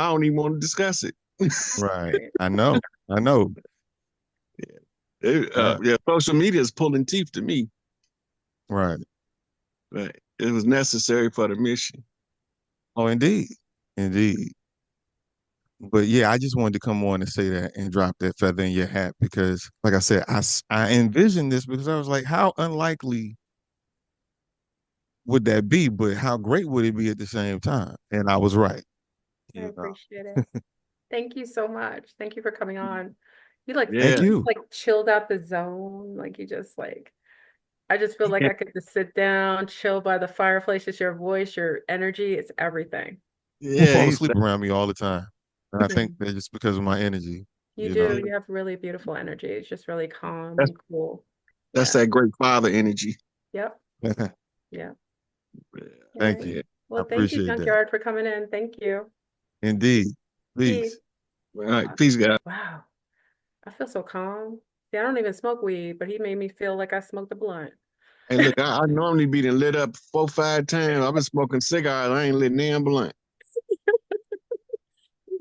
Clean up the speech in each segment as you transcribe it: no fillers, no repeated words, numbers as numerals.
I don't even want to discuss it. Right. I know. I know. Yeah. Yeah, social media is pulling teeth to me, Right. but it was necessary for the mission. Oh, indeed. Indeed. But yeah, I just wanted to come on and say that and drop that feather in your hat because, like I said, I envisioned this because I was like, how unlikely would that be? But how great would it be at the same time? And I was right. I You know. appreciate it. Thank you so much. Thank you for coming on. Thank Yeah, You just you. like chilled out the zone. Like you just like I just feel like I could just sit down, chill by the fireplace. Just your voice, your energy, it's everything. People yeah. fall asleep around me all the time. And I Yeah. think that just because of my energy, You you do. know. You have really beautiful energy. It's just really calm That's and cool. that's Yeah. that great father energy. Yep. Yeah. All Thank right. you. Yeah. I Well, thank you, appreciate that. Junkyard, for coming in. Thank you. Indeed. Peace. Peace. All right, peace, guys. Wow. I feel so calm. See, I don't even smoke weed, but he made me feel like I smoked a blunt. Hey, look, I normally be done lit up 4, 5 times. I've been smoking cigars. I ain't lit damn blunt.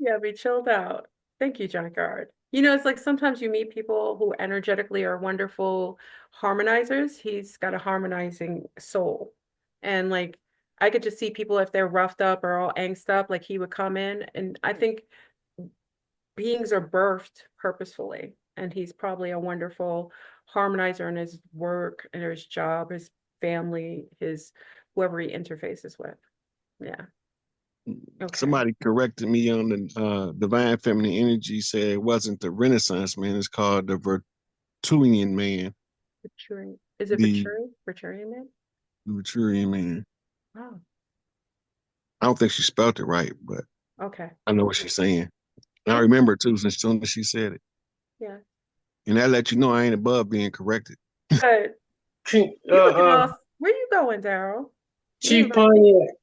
Yeah, be chilled out. Thank you, Junkyard. It's like sometimes you meet people who energetically are wonderful harmonizers. He's got a harmonizing soul. And like I could just see people if they're roughed up or all angst up, like he would come in. And I think beings are birthed purposefully. And he's probably a wonderful harmonizer in his work and his job, his family, his whoever he interfaces with. Yeah. Okay. Somebody corrected me on the divine feminine energy. Said it wasn't the Renaissance man. It's called the Virtuian man. Veturian. Is it The Veturian? Veturian man? Virtuian man. Oh, I don't think she spelled it right, but okay. I know what she's saying. And I That's remember it too as soon as she said it. yeah. And that let you know I ain't above being corrected. Good. Chief, You looking all where you going, Daryl? You ain't Chief invite me. Pontiac.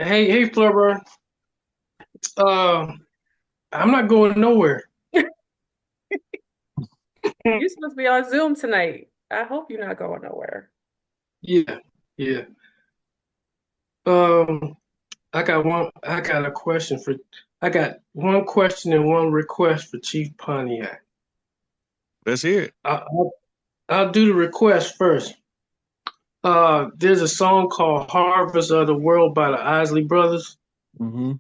Hey, Flubber. Uh, I'm not going nowhere. You're supposed to be on Zoom tonight. I hope you're not going nowhere. Yeah, yeah. Um, I got a question for. I got one question and one request for Chief Pontiac. Let's hear it. I'll do the request first. There's a song called "Harvest of the World" by the Isley Brothers. Mm-hmm.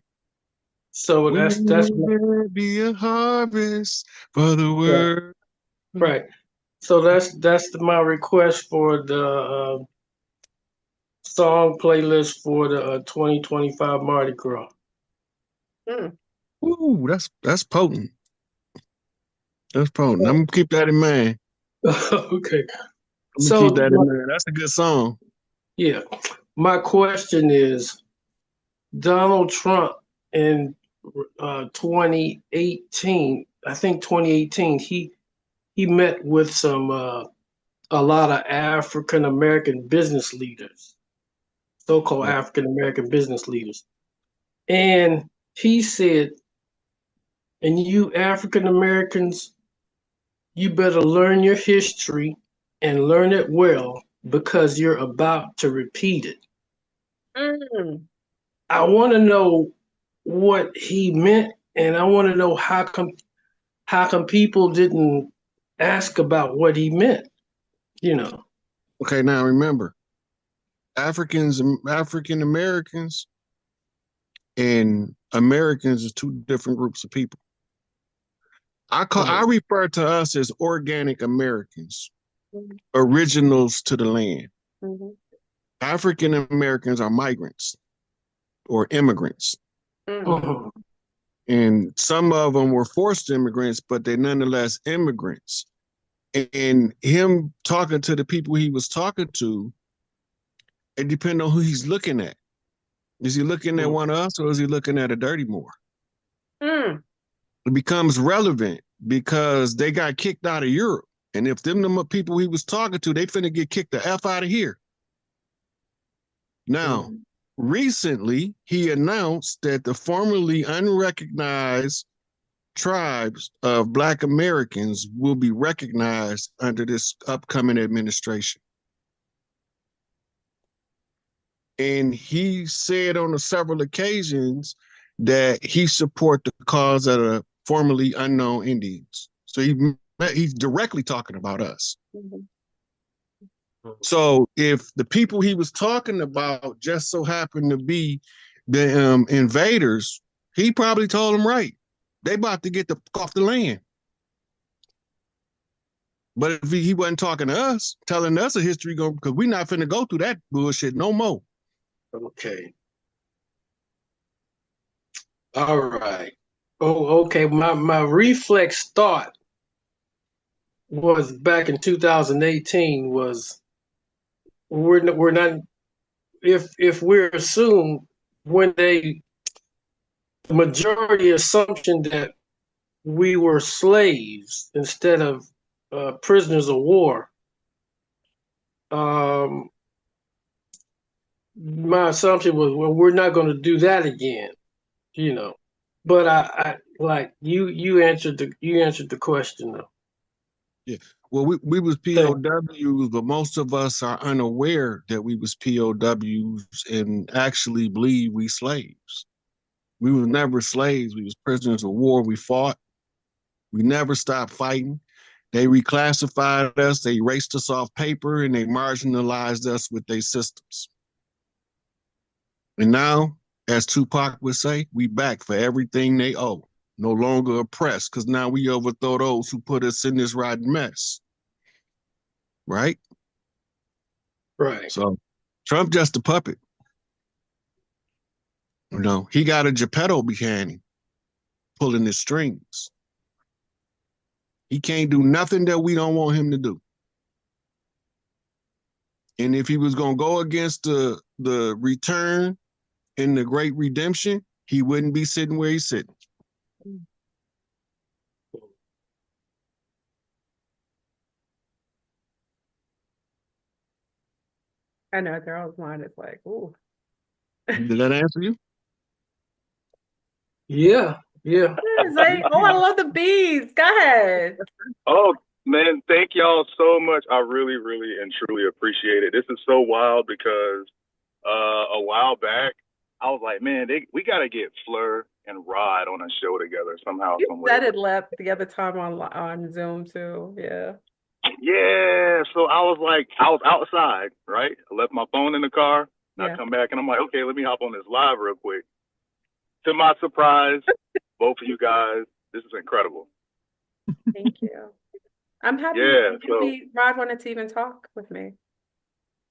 So that's Will there be a harvest for the right. world? Right. So that's my request for the song playlist for the 2025 Mardi Gras. Mm. Ooh, that's potent. That's potent. I'm gonna keep that in mind. Okay. I'm gonna keep So that in mind. That's a good song. yeah, my question is Donald Trump in 2018, I think 2018, he met with some a lot of African American business leaders, so-called African American business leaders. And he said, and you African Americans, you better learn your history and learn it well because you're about to repeat it. Mm. I want to know what he meant, and I want to know how come people didn't ask about what he meant. You know. Okay, now remember, African Americans, and Americans is two different groups of people. I Mhm. refer to us as organic Americans, Mhm. originals to the land. Mhm. African Americans are migrants or immigrants. Mm. Mhm. And some of them were forced immigrants, but they're nonetheless immigrants. And him talking to the people he was talking to, it depends on who he's looking at. Is he looking at one of us or is he looking at a dirty Moor? Mm. It becomes relevant because they got kicked out of Europe. And if them the people he was talking to, they finna get kicked the F out of here. Now, Mhm. recently, he announced that the formerly unrecognized tribes of Black Americans will be recognized under this upcoming administration. And he said on several occasions that he support the cause of the formerly unknown Indians. So he's directly talking about us. Mhm. So if the people he was talking about just so happened to be the invaders, he probably told them right. They about to get off the land. But if he wasn't talking to us, telling us a history, because we're not finna go through that bullshit no more. Okay. All right. Oh, okay. My reflex thought was back in 2018 was we're not if we're assumed when the majority assumption that we were slaves instead of prisoners of war. My assumption was, well, we're not going to do that again, you know. But I like you answered the question though. Yeah. Well, we was Thank- POWs, but most of us are unaware that we was POWs and actually believe we slaves. We was never slaves. We was prisoners of war. We fought. We never stopped fighting. They reclassified us. They erased us off paper, and they marginalized us with their systems. And now, as Tupac would say, we back for everything they owe. No longer oppressed, because now we overthrow those who put us in this rotten mess. Right? Right. So Trump just a puppet. You know, he got a Geppetto behind him, pulling his strings. He can't do nothing that we don't want him to do. And if he was gonna go against the return in the great redemption, he wouldn't be sitting where he's sitting. I know their own mind is like, ooh. Did that answer you? Yeah. Yeah. It's like, oh, I love the bees. Go ahead. Oh, man, thank y'all so much. I really, really and truly appreciate it. This is so wild because a while back, I was like, man, we got to get Fleur and Rod on a show together somehow, You somewhere. said it left the other time on Zoom too. Yeah. Yeah, so I was like, I was outside, right? I left my phone in the car. And Yeah. I come back and I'm like, okay, let me hop on this live real quick. To my surprise, both of you guys, this is incredible. Thank you. I'm happy. Yeah, Rod wanted to even talk with me.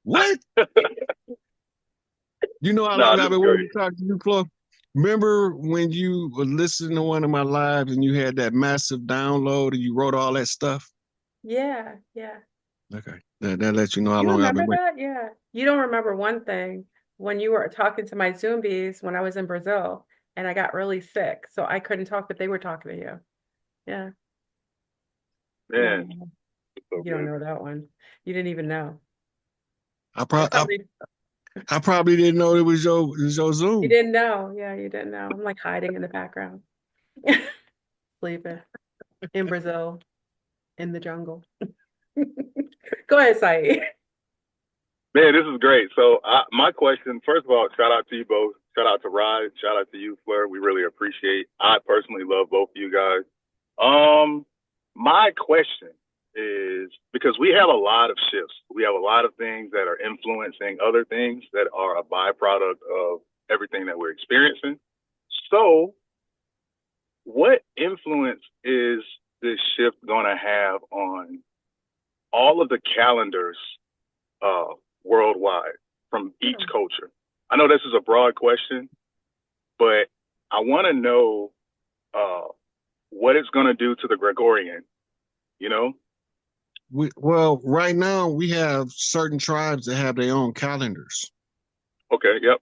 What? You know how Nah, long this I've been is waiting great. to talk to you, Flo? Remember when you were listening to one of my lives and you had that massive download and you wrote all that stuff? Yeah, yeah. Okay. That lets you know how You long I've remember been waiting. that? Yeah. You don't remember one thing when you were talking to my Zombies when I was in Brazil and I got really sick, so I couldn't talk, but they were talking to you. Yeah. Man, No, so you don't good. know that one. You didn't even know. I, I pro- I, probably I probably didn't know it was your you Zoom. didn't know. Yeah, you didn't know. I'm like hiding in the background, sleeping in Brazil in the jungle. Go ahead, Saeed. Man, this is great. So my question, first of all, shout out to you both. Shout out to Rod. Shout out to you, Fleur. We really appreciate. I personally love both of you guys. My question is because we have a lot of shifts. We have a lot of things that are influencing other things that are a byproduct of everything that we're experiencing. So what influence is this shift going to have on all of the calendars worldwide from each culture? I know this is a broad question, but I want to know what it's going to do to the Gregorian, you know? Well, right now we have certain tribes that have their own calendars. Okay, yep.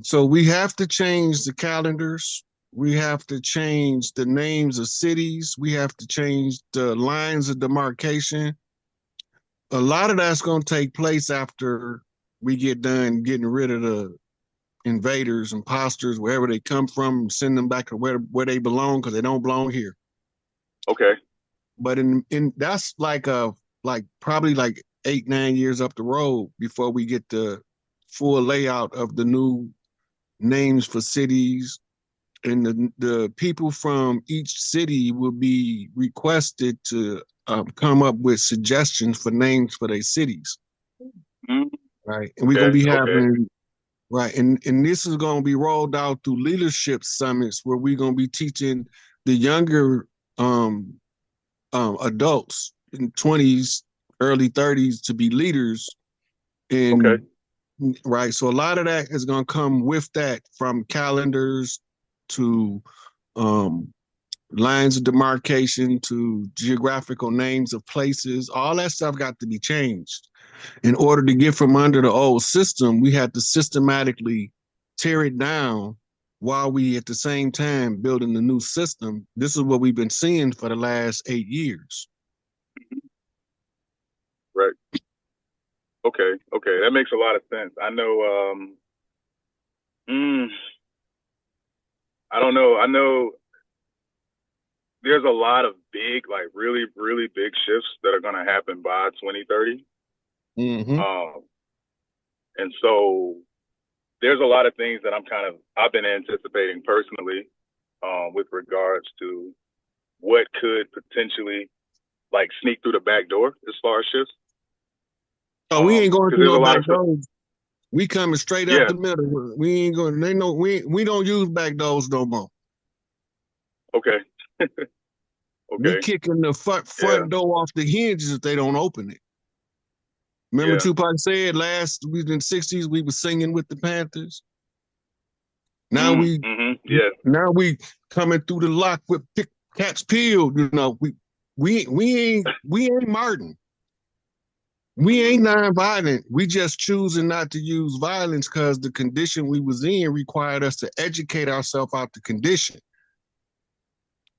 So we have to change the calendars. We have to change the names of cities. We have to change the lines of demarcation. A lot of that's going to take place after we get done getting rid of the invaders, imposters, wherever they come from, and send them back to where they belong because they don't belong here. Okay. But in that's like probably like 8-9 years up the road before we get the full layout of the new names for cities, and the people from each city will be requested to come up with suggestions for names for their cities. Mm, Right. And we're gonna okay, be okay, having right, and this is gonna be rolled out through leadership summits where we're gonna be teaching the younger adults in 20s, early 30s to be leaders. okay. And right, so a lot of that is gonna come with that, from calendars to um lines of demarcation to geographical names of places. All that stuff got to be changed. In order to get from under the old system, we had to systematically tear it down while we at the same time building the new system. This is what we've been seeing for the last 8 years. Right. Okay, okay. That makes a lot of sense. I know, I don't know. I know there's a lot of big, like really, really big shifts that are going to happen by 2030. Mm-hmm. And so there's a lot of things that I've been anticipating personally, with regards to what could potentially like sneak through the back door as far as shifts. Oh, we ain't going 'Cause through there's no a lot back of stuff. doors. We coming straight Yeah. up the middle. We ain't going. They know we don't use back doors no more. Okay. We Okay. kicking the Yeah. front door off the hinges if they don't open it. Remember Yeah. Tupac said we was in the 60s, we were singing with the Panthers. Now we coming through the lock with cats peeled. You know, we ain't Martin. We ain't non-violent. We just choosing not to use violence because the condition we was in required us to educate ourselves out the condition.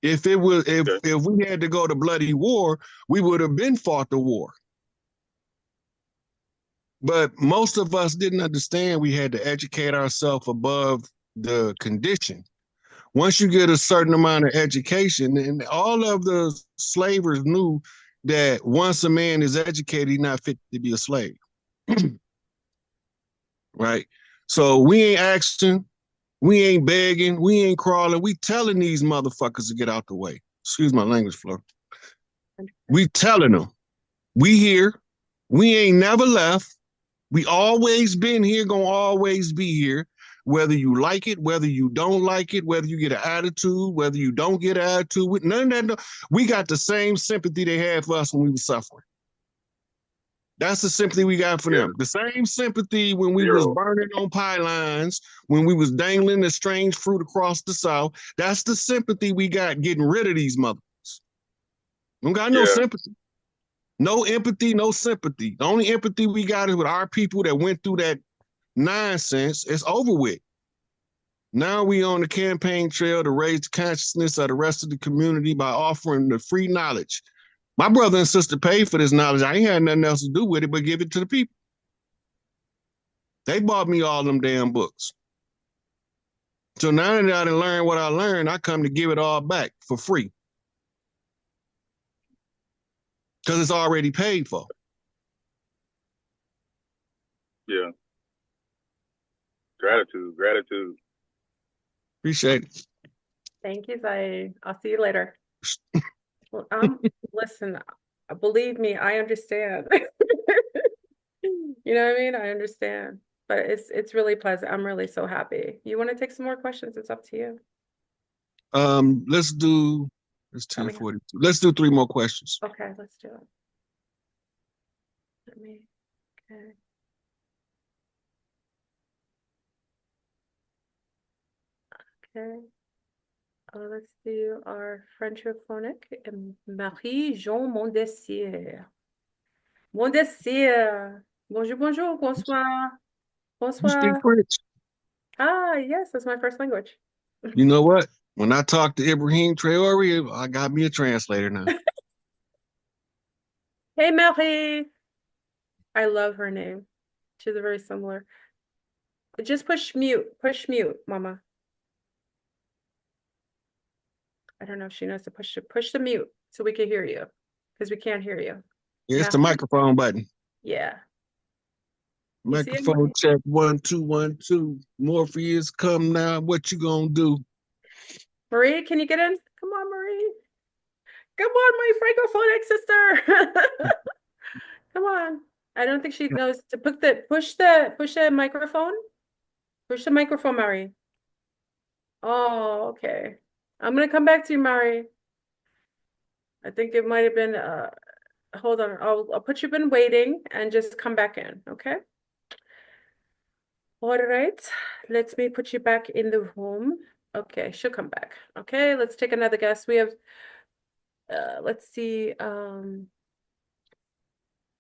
If we had to go to bloody war, we would have been fought the war. But most of us didn't understand we had to educate ourselves above the condition. Once you get a certain amount of education, and all of the slavers knew that once a man is educated, he's not fit to be a slave. Right? So we ain't asking, we ain't begging, we ain't crawling. We telling these motherfuckers to get out the way. Excuse my language, Fleur. We telling them, we here, we ain't never left. We always been here, gonna always be here. Whether you like it, whether you don't like it, whether you get an attitude, whether you don't get an attitude, with none of that, we got the same sympathy they had for us when we were suffering. That's the sympathy we got for them. The same sympathy when we was burning on pylons, when we was dangling the strange fruit across the South. That's the sympathy we got getting rid of these mothers. Don't got no sympathy. No empathy, no sympathy. The only empathy we got is with our people that went through that nonsense. It's over with. Now we on the campaign trail to raise the consciousness of the rest of the community by offering the free knowledge. My brother and sister paid for this knowledge. I ain't had nothing else to do with it but give it to the people. They bought me all them damn books. So now that I done learned what I learned, I come to give it all back for free. Because it's already paid for. Yeah. Gratitude. Appreciate it. Thank you, Zaid. I'll see you later. Well, listen, believe me, I understand. You know what I mean? I understand. But it's really pleasant. I'm really so happy. You want to take some more questions? It's up to you. It's 10:42. Let's do 3 more questions. Okay, let's do it. Okay. Okay. Let's do our Frenchophonic. Marie-Jean Mondessier. Mondessier. Bonjour, bonsoir. You speak French? Yes, that's my first language. You know what? When I talk to Ibrahim Traore, I got me a translator now. Hey, Marie. I love her name. She's very similar. Just push mute, mama. I don't know if she knows to push the mute so we can hear you, because we can't hear you. Yeah, it's the microphone button. Yeah. Microphone check 1 2 1 2. Morpheus, come now. What you gonna do? Marie, can you get in? Come on, Marie. Come on, my francophonic sister. Come on. I don't think she knows to push the microphone. Push the microphone, Marie. Oh, okay. I'm gonna come back to you, Marie. I think it might have been hold on. I'll put you in waiting and just come back in, okay? All right. Let me put you back in the room. Okay, she'll come back. Okay, let's take another guest. We have let's see,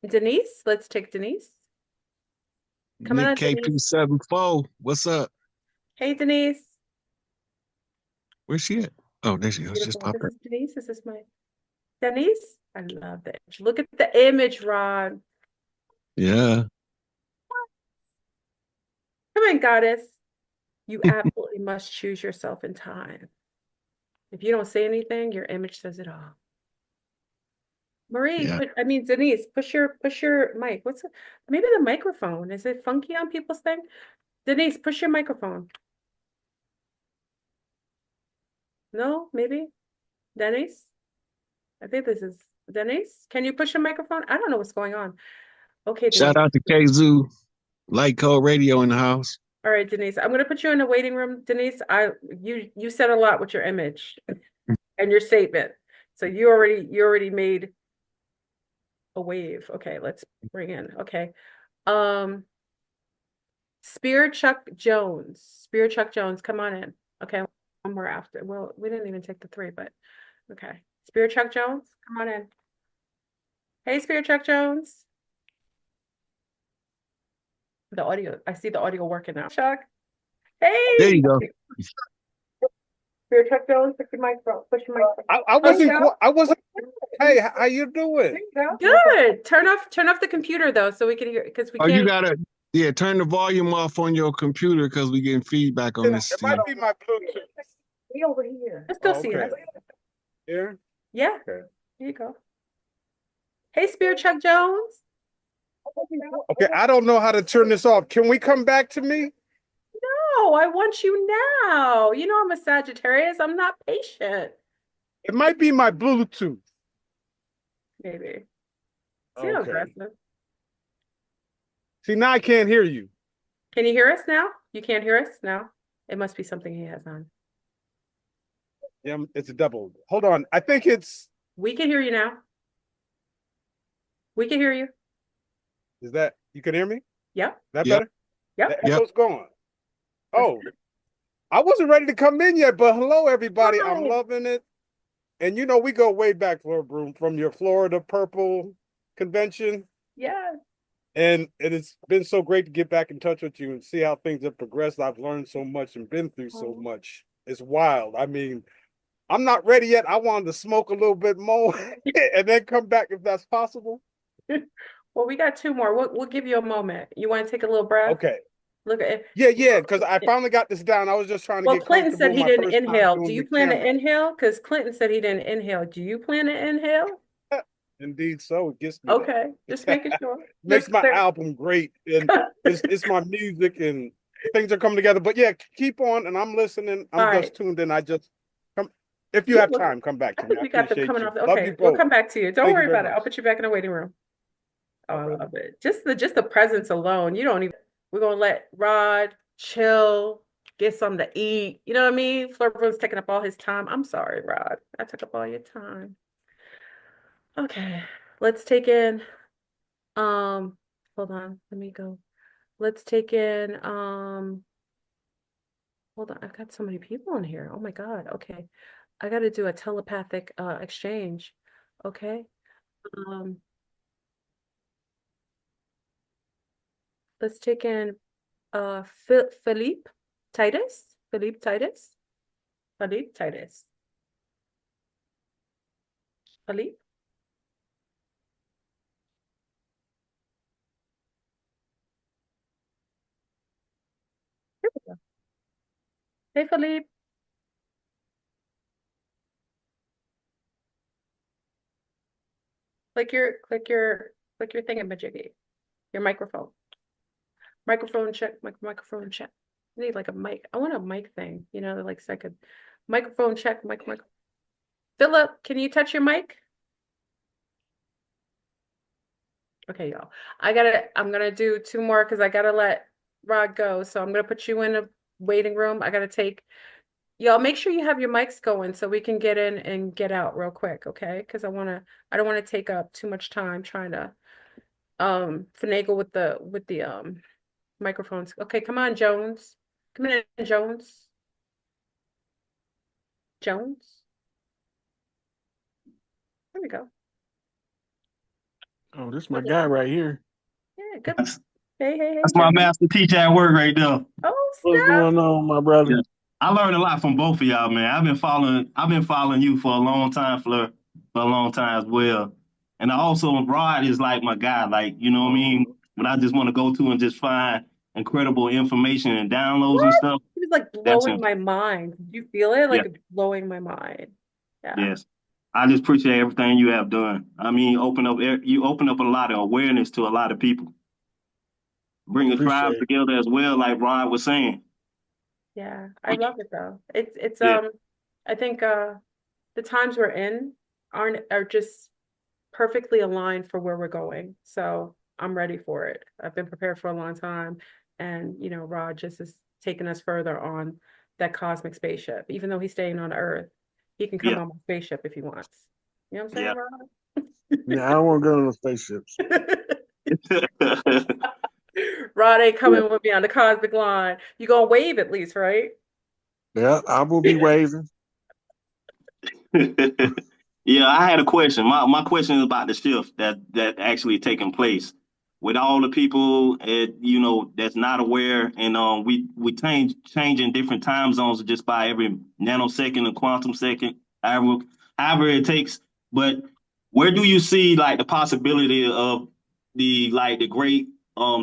Denise. Let's take Denise. Come on, Nick Denise. KP74. What's up? Hey, Denise. Where's she at? Oh, there she goes. Just Beautiful. pop This her. is Denise. This is my Denise. I love the image. Look at the image, Ron. Yeah. Come on, goddess. You absolutely must choose yourself in time. If you don't say anything, your image says it all. Marie, Yeah. Denise, push your mic. Maybe the microphone. Is it funky on people's thing? Denise, push your microphone. No, maybe? Denise? I think this is Denise. Can you push your microphone? I don't know what's going on. Okay, Denise. Shout out to Kazoo. Light Code Radio in the house. All right, Denise. I'm gonna put you in the waiting room. Denise, you said a lot with your image and your statement. So you already made a wave. Okay, let's bring in. Okay. Spear Chuck Jones, come on in. Okay, one more after. Well, we didn't even take the 3, but okay. Spear Chuck Jones, come on in. Hey, Spear Chuck Jones. The audio, I see the audio working now. Chuck. Hey. There you go. Spear Chuck Jones, push your microphone. I wasn't. Hey, how you doing? Good. Turn off the computer though, so we can hear because we Oh, can't. you gotta, yeah, turn the volume off on your computer because we getting feedback on this It thing. might be my Bluetooth. Be over here. I still see okay. us. Here? Yeah. Okay. Here you go. Hey, Spear Chuck Jones. Okay, I don't know how to turn this off. Can we come back to me? No, I want you now. You know I'm a Sagittarius. I'm not patient. It might be my Bluetooth. Maybe. See how aggressive. See, now I can't hear you. Can you hear us now? You can't hear us now? It must be something he has on. Yeah, it's a double. Hold on. I think it's. We can hear you now. We can hear you. Is that you can hear me? Yep. That Yep. better? Yep. The echo's gone. Oh, I wasn't ready to come in yet, but hello, everybody. Hi. I'm loving it. And you know, we go way back, from your Florida Purple convention. Yeah. And it's been so great to get back in touch with you and see how things have progressed. I've learned so much and been through so much. It's wild. I mean, I'm not ready yet. I wanted to smoke a little bit more and then come back if that's possible. Well, we got 2 more. We'll give you a moment. You want to take a little breath? Okay. Look at it. Yeah, because I finally got this down. I was just trying to Well, get Clinton comfortable. said he My didn't first time inhale. Do doing you the plan to camera. inhale? Because Clinton said he didn't inhale. Do you plan to inhale? Indeed, so it gets me there. Okay, just making sure. Makes Just my clear. album great, and it's my music, and things are coming together. But yeah, keep on, and I'm listening. I'm All just right. tuned in. I just come if you Yeah, have well, time, come back I to me. think I we got them appreciate coming you. off. Love Okay, you we'll both. come back to you. Don't Thank you worry very about it. I'll much. put you back in the waiting room. Oh, I Alright. love it. Just the presence alone. You don't even. We're gonna let Rod chill, get something to eat. You know what I mean? Flurbo's taking up all his time. I'm sorry, Rod. I took up all your time. Okay, let's take in. Hold on. Let me go. Let's take in. Hold on. I've got so many people in here. Oh my God. Okay. I got to do a telepathic exchange. Okay. Let's take in Philippe Titus. Philippe Titus. Philippe Titus. Philippe. Here we go. Hey Philippe. Click your thingamajiggy. Your microphone. Microphone check. Microphone check. I need like a mic. I want a mic thing, you know, like so I could Microphone check, mic. Philip, can you touch your mic? Okay, y'all. I'm gonna do 2 more because I gotta let Rod go. So I'm gonna put you in a waiting room. I gotta take y'all. Make sure you have your mics going so we can get in and get out real quick, okay? Because I don't want to take up too much time trying to finagle with the microphones. Okay, come on, Jones. Come in, Jones. Jones. There we go. Oh, this is my guy right here. Yeah, good. That's, Hey, that's my Jones. master teacher at work right there. Oh, What's snap. going on, my brother? Yeah. I learned a lot from both of y'all, man. I've been following you for a long time, Fleur, for a long time as well. And I also, Rod is like my guy, like, you know what I mean? When I just want to go to and just find incredible information and downloads and What? stuff, He was like that's blowing him. my mind. Did you feel it? Yeah. Like blowing my mind. Yeah. Yes. I just appreciate everything you have done. I mean, you open up a lot of awareness to a lot of people. Bring a tribe Appreciate it. together as well, like Rod was saying. Yeah, I love it though. It's Yeah. I think the times we're in are just perfectly aligned for where we're going. So I'm ready for it. I've been prepared for a long time. And you know, Rod just is taking us further on that cosmic spaceship. Even though he's staying on Earth, he can come Yeah. on my spaceship if he wants. You know what I'm Yeah. saying, Yeah, I don't want to go on the spaceships. Rod? Rod ain't coming with me on the cosmic line. You gonna wave at least, right? Yeah, I will be waving. Yeah, I had a question. My question is about the shift that actually taking place with all the people that's not aware, and we changing different time zones just by every nanosecond and quantum second, however it takes. But where do you see like the possibility of the great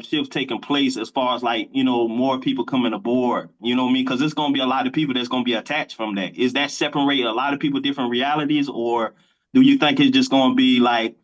shift taking place as far as like more people coming aboard, you know what I mean? Because there's going to be a lot of people that's going to be attached from that. Is that separating a lot of people different realities, or do you think it's just going to be like